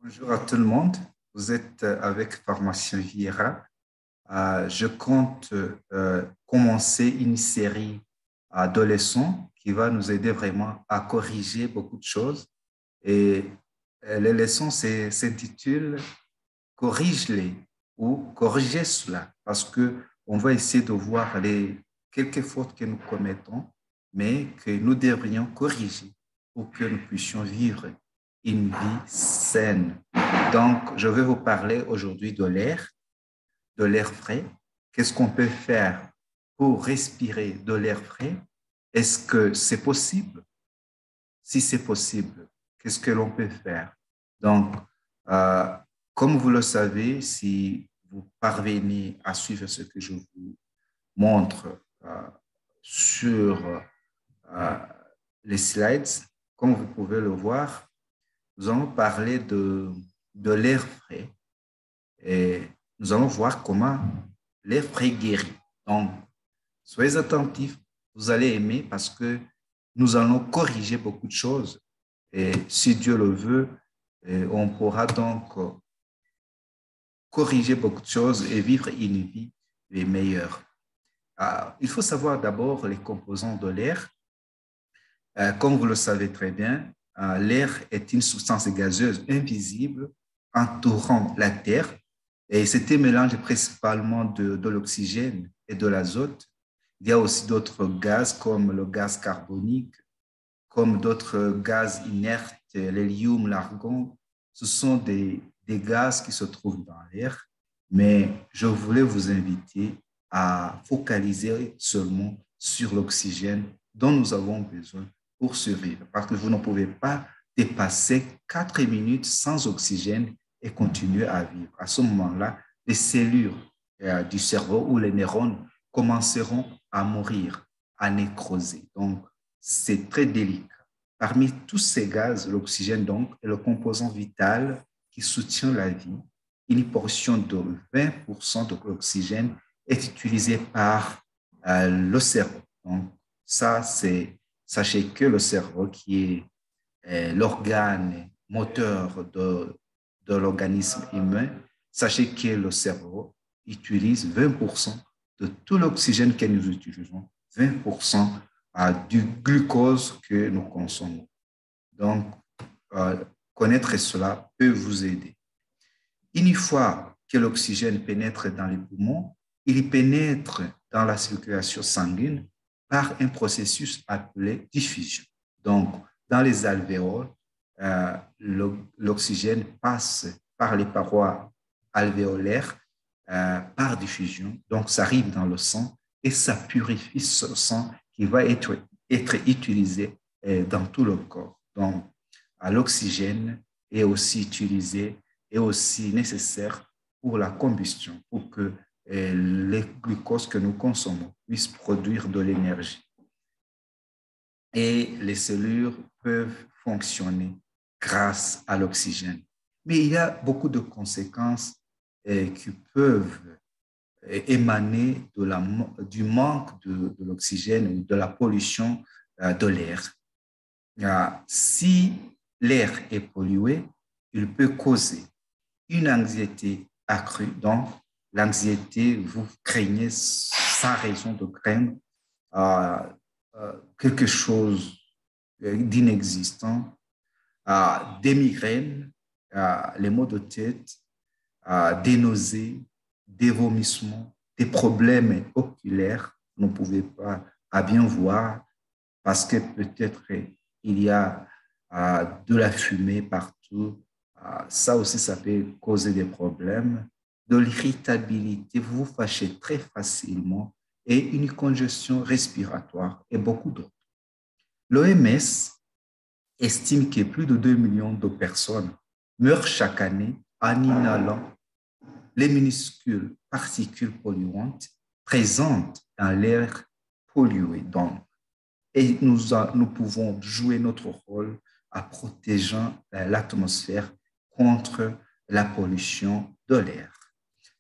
Bonjour à tout le monde. Vous êtes avec Pharmacien Vieira. Je compte commencer une série de leçons qui va nous aider vraiment à corriger beaucoup de choses. Et les leçons s'intitulent Corrige-les ou Corrigez cela parce que on va essayer de voir les quelques fautes que nous commettons, mais que nous devrions corriger pour que nous puissions vivre une vie saine. Donc, je vais vous parler aujourd'hui de l'air frais. Qu'est-ce qu'on peut faire pour respirer de l'air frais? Est-ce que c'est possible? Si c'est possible, qu'est-ce que l'on peut faire? Donc, euh, comme vous le savez, si vous parvenez à suivre ce que je vous montre sur euh, les slides, comme vous pouvez le voir, nous allons parler de l'air frais et nous allons voir comment l'air frais guérit. Donc, soyez attentifs, vous allez aimer parce que nous allons corriger beaucoup de choses et si Dieu le veut, on pourra donc corriger beaucoup de choses et vivre une vie meilleure. Il faut savoir d'abord les composants de l'air. Comme vous le savez très bien, l'air est une substance gazeuse invisible entourant la Terre et c'était mélange principalement de l'oxygène et de l'azote. Il y a aussi d'autres gaz comme le gaz carbonique, comme d'autres gaz inertes, l'hélium, l'argon. Ce sont des gaz qui se trouvent dans l'air, mais je voulais vous inviter à focaliser seulement sur l'oxygène dont nous avons besoin pour survivre, parce que vous ne pouvez pas dépasser 4 minutes sans oxygène et continuer à vivre. À ce moment-là, les cellules du cerveau ou les neurones commenceront à mourir, à nécroser. Donc, c'est très délicat. Parmi tous ces gaz, l'oxygène donc est le composant vital qui soutient la vie. Une portion de 20% de l'oxygène est utilisée par le cerveau. Donc, sachez que le cerveau, qui est l'organe moteur de l'organisme humain, sachez que le cerveau utilise 20% de tout l'oxygène que nous utilisons, 20% du glucose que nous consommons. Donc, connaître cela peut vous aider. Une fois que l'oxygène pénètre dans les poumons, il pénètre dans la circulation sanguine par un processus appelé diffusion. Donc, dans les alvéoles, l'oxygène passe par les parois alvéolaires par diffusion. Donc, ça arrive dans le sang et ça purifie ce sang qui va être utilisé dans tout le corps. Donc, l'oxygène est aussi utilisé et aussi nécessaire pour la combustion, pour que les glucoses que nous consommons puissent produire de l'énergie. Et les cellules peuvent fonctionner grâce à l'oxygène. Mais il y a beaucoup de conséquences qui peuvent émaner du manque de l'oxygène ou de la pollution de l'air. Si l'air est pollué, il peut causer une anxiété accrue. Donc, l'anxiété, vous craignez sans raison de craindre quelque chose d'inexistant, des migraines, les maux de tête, des nausées, des vomissements, des problèmes oculaires. Vous ne pouvez pas à bien voir parce que peut-être il y a de la fumée partout. Ça aussi, ça peut causer des problèmes. De l'irritabilité, vous vous fâchez très facilement et une congestion respiratoire et beaucoup d'autres. L'OMS estime que plus de 2 millions de personnes meurent chaque année en inhalant les minuscules particules polluantes présentes dans l'air pollué. Donc, et nous pouvons jouer notre rôle en protégeant l'atmosphère contre la pollution de l'air.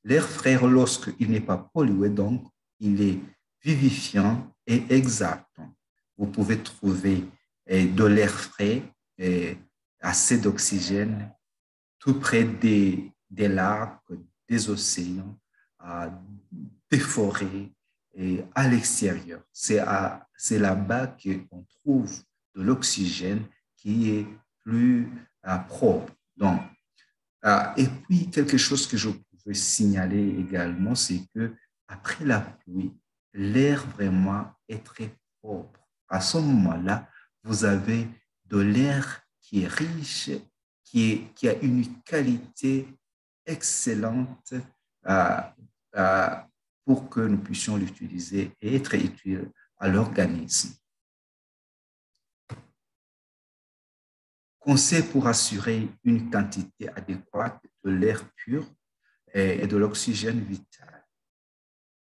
L'air frais, lorsqu'il n'est pas pollué, donc, il est vivifiant et exaltant. Vous pouvez trouver de l'air frais et assez d'oxygène tout près des lacs, des océans, des forêts et à l'extérieur. C'est là-bas qu'on trouve de l'oxygène qui est plus propre. Donc, et puis, quelque chose que je pouvais signaler également, c'est que après la pluie, l'air vraiment est très propre. À ce moment-là, vous avez de l'air qui est riche, qui a une qualité excellente euh, euh, pour que nous puissions l'utiliser et être utile à l'organisme. Conseil pour assurer une quantité adéquate de l'air pur et de l'oxygène vital.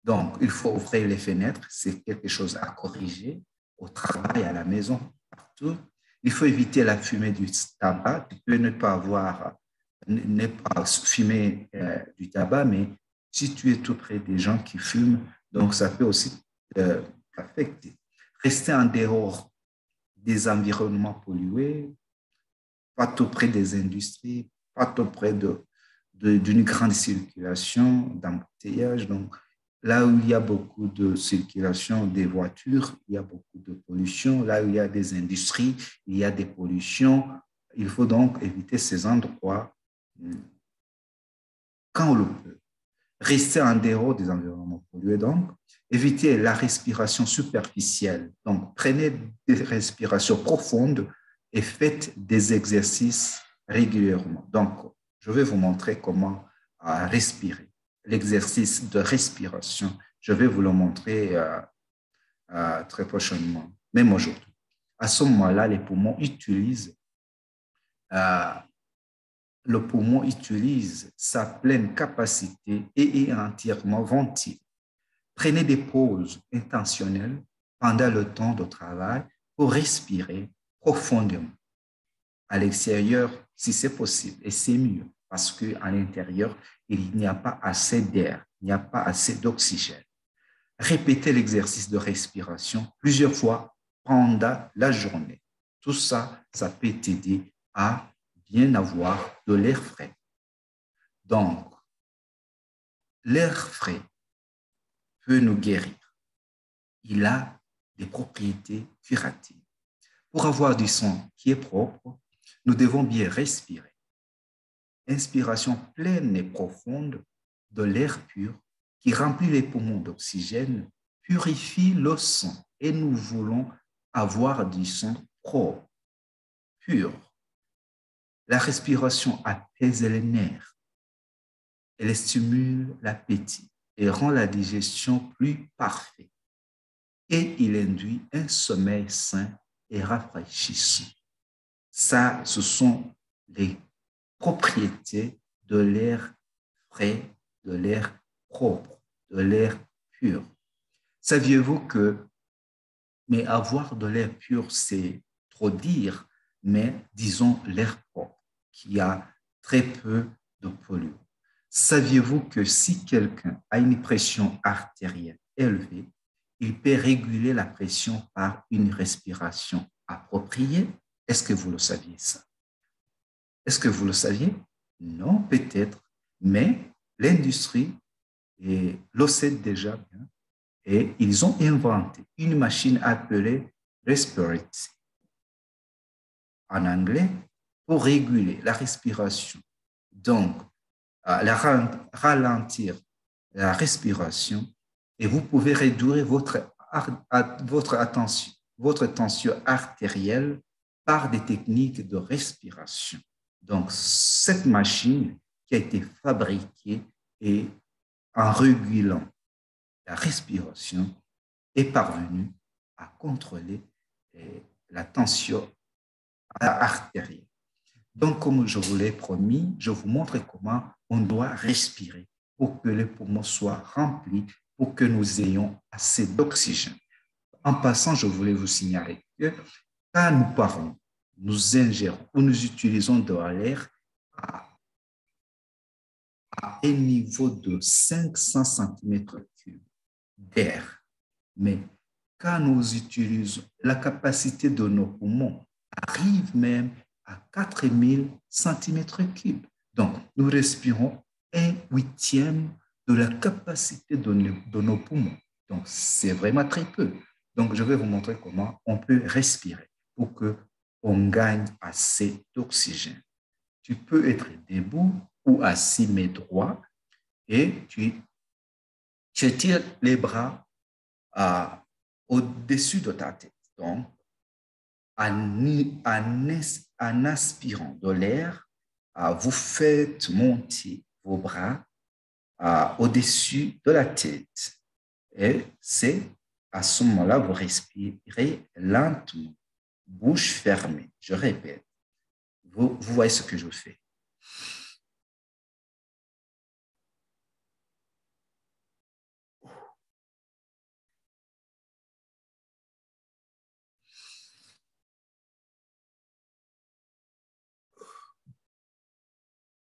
Donc, il faut ouvrir les fenêtres, c'est quelque chose à corriger au travail, à la maison, partout. Il faut éviter la fumée du tabac. Tu peux ne pas fumer du tabac, mais si tu es tout près des gens qui fument, donc ça peut aussi t'affecter. Rester en dehors des environnements pollués, pas tout près des industries, pas tout près d'une grande circulation, d'embouteillage. Donc, là où il y a beaucoup de circulation des voitures, il y a beaucoup de pollution. Là où il y a des industries, il y a des pollutions. Il faut donc éviter ces endroits quand on le peut. Rester en dehors des environnements pollués, donc, éviter la respiration superficielle. Donc, prenez des respirations profondes et faites des exercices régulièrement. Donc, je vais vous montrer comment respirer. L'exercice de respiration, je vais vous le montrer très prochainement, même aujourd'hui. À ce moment-là, le poumon utilise sa pleine capacité et est entièrement ventilé. Prenez des pauses intentionnelles pendant le temps de travail pour respirer profondément. À l'extérieur, si c'est possible, et c'est mieux, parce qu'à l'intérieur, il n'y a pas assez d'air, il n'y a pas assez d'oxygène. Répétez l'exercice de respiration plusieurs fois pendant la journée. Tout ça, ça peut t'aider à bien avoir de l'air frais. Donc, l'air frais peut nous guérir. Il a des propriétés curatives. Pour avoir du sang qui est propre, nous devons bien respirer. Inspiration pleine et profonde de l'air pur qui remplit les poumons d'oxygène, purifie le sang et nous voulons avoir du sang propre, pur. La respiration apaise les nerfs, elle stimule l'appétit et rend la digestion plus parfaite. Et il induit un sommeil sain et rafraîchissant. Ça, ce sont les propriétés de l'air frais, de l'air propre, de l'air pur. Saviez-vous que, mais avoir de l'air pur, c'est trop dire, mais disons l'air propre, qui a très peu de polluants. Saviez-vous que si quelqu'un a une pression artérielle élevée, il peut réguler la pression par une respiration appropriée? Est-ce que vous le saviez ça? Est-ce que vous le saviez? Non, peut-être, mais l'industrie le sait déjà bien et ils ont inventé une machine appelée Respirate en anglais pour réguler la respiration. Donc, ralentir la respiration et vous pouvez réduire votre tension artérielle par des techniques de respiration. Donc, cette machine qui a été fabriquée et en régulant la respiration est parvenue à contrôler la tension artérielle. Donc, comme je vous l'ai promis, je vous montre comment on doit respirer pour que les poumons soient remplis, pour que nous ayons assez d'oxygène. En passant, je voulais vous signaler que quand nous parlons, nous ingérons ou nous utilisons de l'air à un niveau de 500 cm3 d'air. Mais quand nous utilisons, la capacité de nos poumons arrive même à 4000 cm3. nous respirons 1/8 de la capacité de nos poumons. Donc, c'est vraiment très peu. Donc, je vais vous montrer comment on peut respirer pour qu'on gagne assez d'oxygène. Tu peux être debout ou assis, mais droit, et tu étires les bras au-dessus de ta tête. Donc, en aspirant de l'air, vous faites monter vos bras au-dessus de la tête. Et c'est à ce moment-là, vous respirez lentement, bouche fermée. Je répète, vous voyez ce que je fais.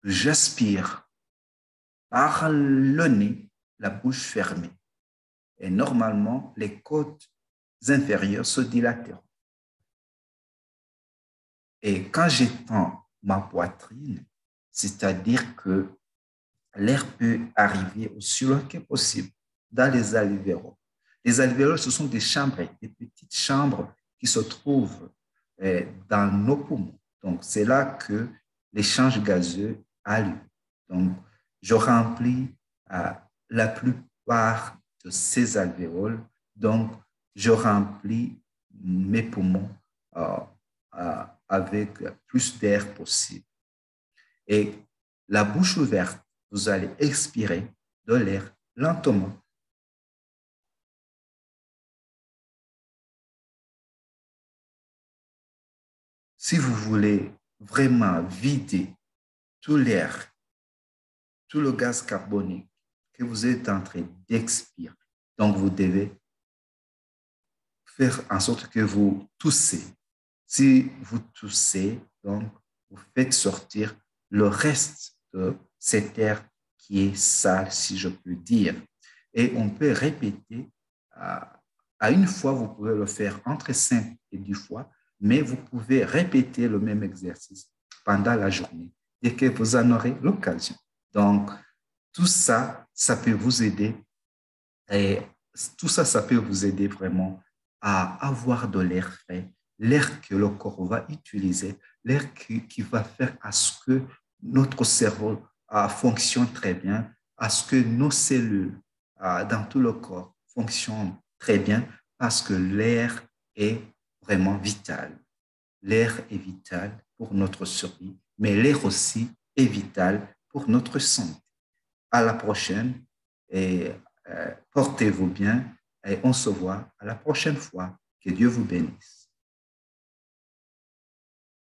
J'aspire par le nez, la bouche fermée. Et normalement, les côtes inférieures se dilateront. Et quand j'étends ma poitrine, c'est-à-dire que l'air peut arriver aussi loin que possible dans les alvéoles. Les alvéoles, ce sont des chambres, des petites chambres qui se trouvent dans nos poumons. Donc, c'est là que l'échange gazeux a lieu. Donc, je remplis la plupart de ces alvéoles. Donc, je remplis mes poumons avec plus d'air possible. Et la bouche ouverte, vous allez expirer de l'air lentement. Si vous voulez vraiment vider tout l'air, tout le gaz carbonique que vous êtes en train d'expirer, donc vous devez faire en sorte que vous toussez. Si vous toussez, donc vous faites sortir le reste de cet air qui est sale, si je peux dire. Et on peut répéter à une fois, vous pouvez le faire entre 5 et 10 fois, mais vous pouvez répéter le même exercice pendant la journée dès que vous en aurez l'occasion. Donc, tout ça, ça peut vous aider et tout ça, ça peut vous aider vraiment à avoir de l'air frais, l'air que le corps va utiliser, l'air qui va faire à ce que notre cerveau fonctionne très bien, à ce que nos cellules dans tout le corps fonctionnent très bien, parce que l'air est vraiment vital. L'air est vital pour notre survie, mais l'air aussi est vital pour notre santé. À la prochaine et portez-vous bien et on se voit à la prochaine fois. Que Dieu vous bénisse.